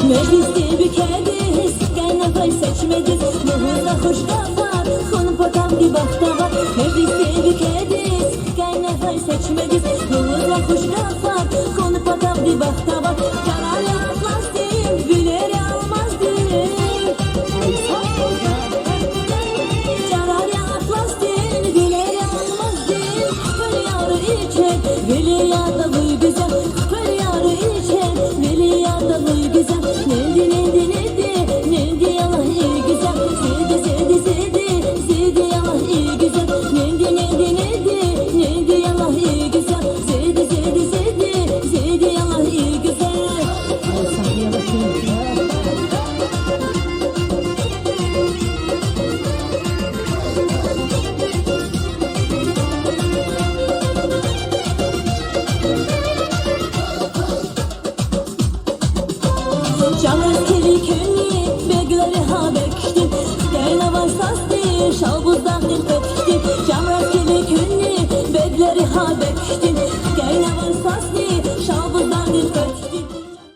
Mecliste bir kediz, kaynatay seçmediz. Muhurda hoş kafar, konu potam gibi baktava. Mecliste bir kediz, kaynatay seçmediz. Muhurda hoş kafar, konu potam gibi baktava. Karar yapmazdım, güleri almazdım. Karar yapmazdım, güleri almazdım. Feryarı içen, veli yada bu güzel. Feryarı içen, veli yada bu güzel. Canız keli könlü begleri ha bektim. Gayna başsastı şalbuzdan öptüm. Canız keli könlü begleri ha bektim.